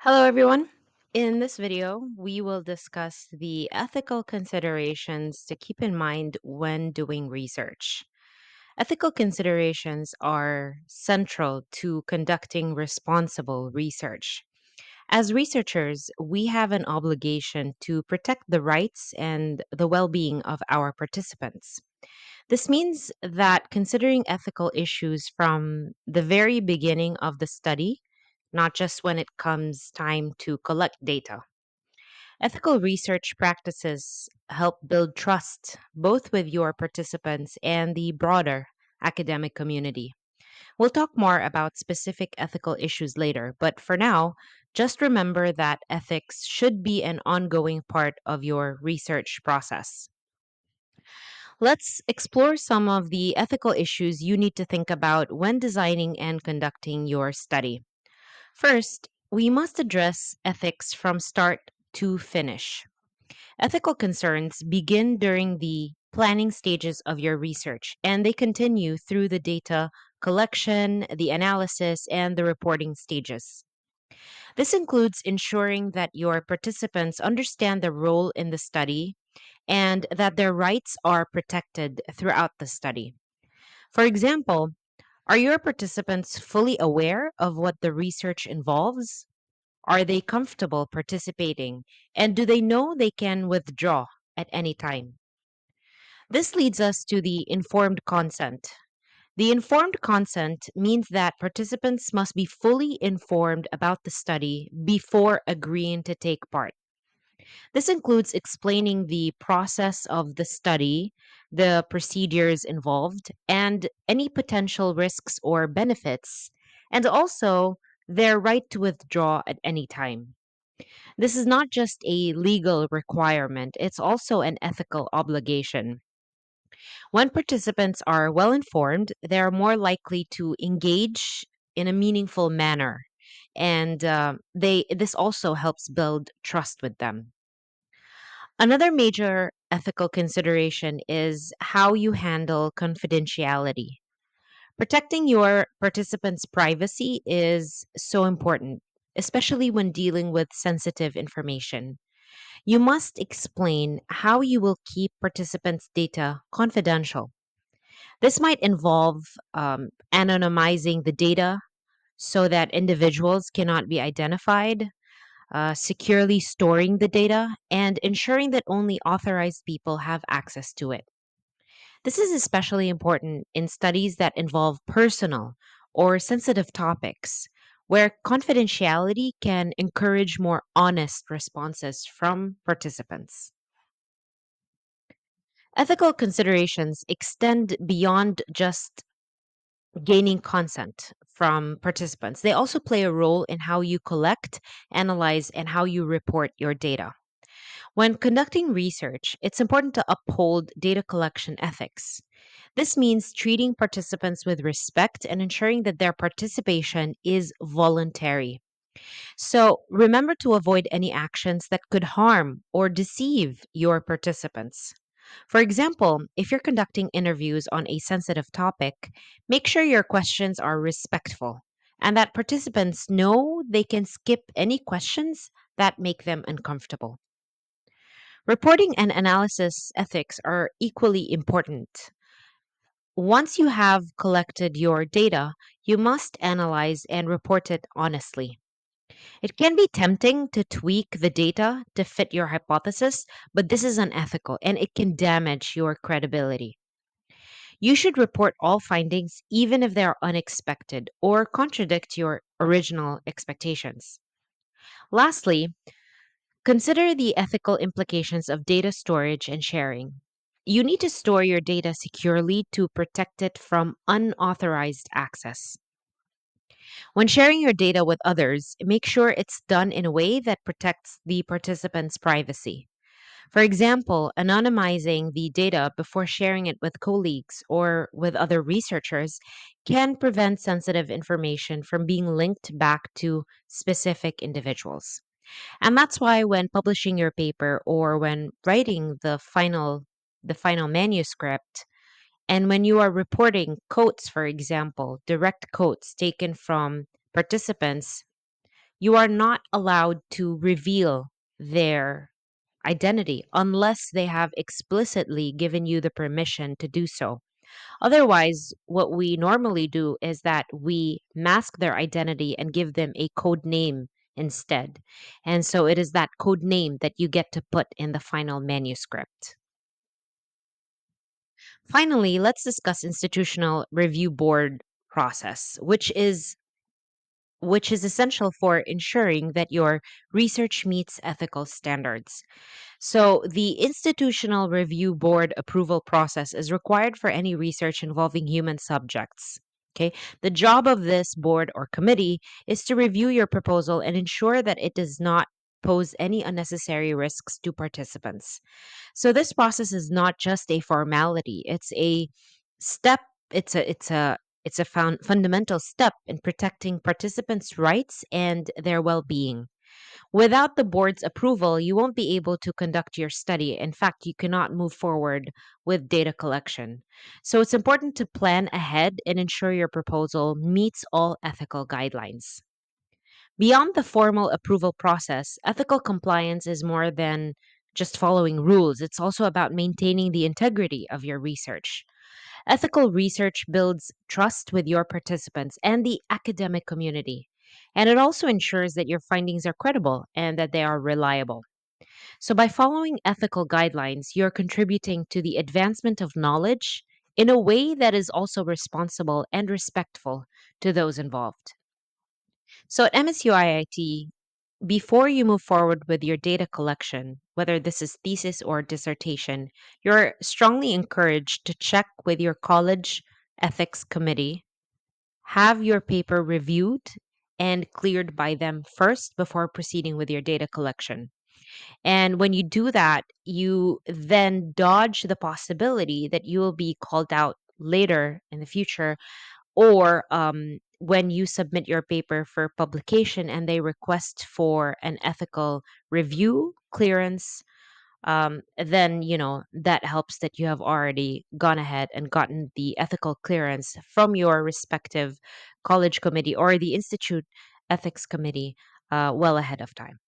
Hello, everyone. In this video, we will discuss the ethical considerations to keep in mind when doing research. Ethical considerations are central to conducting responsible research. As researchers, we have an obligation to protect the rights and the well being of our participants. This means that considering ethical issues from the very beginning of the study, not just when it comes time to collect data. Ethical research practices help build trust both with your participants and the broader academic community. We'll talk more about specific ethical issues later, but for now, just remember that ethics should be an ongoing part of your research process. Let's explore some of the ethical issues you need to think about when designing and conducting your study. First, we must address ethics from start to finish. Ethical concerns begin during the planning stages of your research, and they continue through the data collection, the analysis, and the reporting stages. This includes ensuring that your participants understand their role in the study and that their rights are protected throughout the study. For example, are your participants fully aware of what the research involves? Are they comfortable participating? And do they know they can withdraw at any time? This leads us to the informed consent. The informed consent means that participants must be fully informed about the study before agreeing to take part. This includes explaining the process of the study, the procedures involved, and any potential risks or benefits, and also their right to withdraw at any time. This is not just a legal requirement, it's also an ethical obligation. When participants are well informed, they are more likely to engage in a meaningful manner, and this also helps build trust with them. Another major ethical consideration is how you handle confidentiality. Protecting your participants' privacy is so important, especially when dealing with sensitive information. You must explain how you will keep participants' data confidential. This might involve anonymizing the data so that individuals cannot be identified, securely storing the data, and ensuring that only authorized people have access to it. This is especially important in studies that involve personal or sensitive topics, where confidentiality can encourage more honest responses from participants. Ethical considerations extend beyond just gaining consent from participants. They also play a role in how you collect, analyze, and how you report your data. When conducting research, it's important to uphold data collection ethics. This means treating participants with respect and ensuring that their participation is voluntary. So remember to avoid any actions that could harm or deceive your participants. For example, if you're conducting interviews on a sensitive topic, make sure your questions are respectful and that participants know they can skip any questions that make them uncomfortable. Reporting and analysis ethics are equally important. Once you have collected your data, you must analyze and report it honestly. It can be tempting to tweak the data to fit your hypothesis, but this is unethical and it can damage your credibility. You should report all findings, even if they are unexpected or contradict your original expectations. Lastly, consider the ethical implications of data storage and sharing. You need to store your data securely to protect it from unauthorized access. When sharing your data with others, make sure it's done in a way that protects the participant's privacy. For example, anonymizing the data before sharing it with colleagues or with other researchers can prevent sensitive information from being linked back to specific individuals. And that's why when publishing your paper or when writing the final manuscript and when you are reporting quotes, for example, direct quotes taken from participants, You are not allowed to reveal their identity unless they have explicitly given you the permission to do so. Otherwise, what we normally do is that we mask their identity and give them a code name instead. And so it is that code name that you get to put in the final manuscript. Finally, let's discuss institutional review board process, which is essential for ensuring that your research meets ethical standards. So, the Institutional Review Board approval process is required for any research involving human subjects. Okay. The job of this board or committee is to review your proposal and ensure that it does not pose any unnecessary risks to participants. So this process is not just a formality. It's a step, it's a fundamental step in protecting participants' rights and their well-being. Without the board's approval, you won't be able to conduct your study. In fact, you cannot move forward with data collection. So it's important to plan ahead and ensure your proposal meets all ethical guidelines. Beyond the formal approval process, ethical compliance is more than just following rules. It's also about maintaining the integrity of your research. Ethical research builds trust with your participants and the academic community. And it also ensures that your findings are credible and that they are reliable. So, by following ethical guidelines, you're contributing to the advancement of knowledge in a way that is also responsible and respectful to those involved. So, at MSU IIT, before you move forward with your data collection, whether this is thesis or dissertation, you're strongly encouraged to check with your college ethics committee, have your paper reviewed and cleared by them first before proceeding with your data collection. And when you do that, you then dodge the possibility that you will be called out later in the future, or when you submit your paper for publication and they request for an ethical review clearance, then that helps that you have already gone ahead and gotten the ethical clearance from your respective college committee or the institute ethics committee well ahead of time.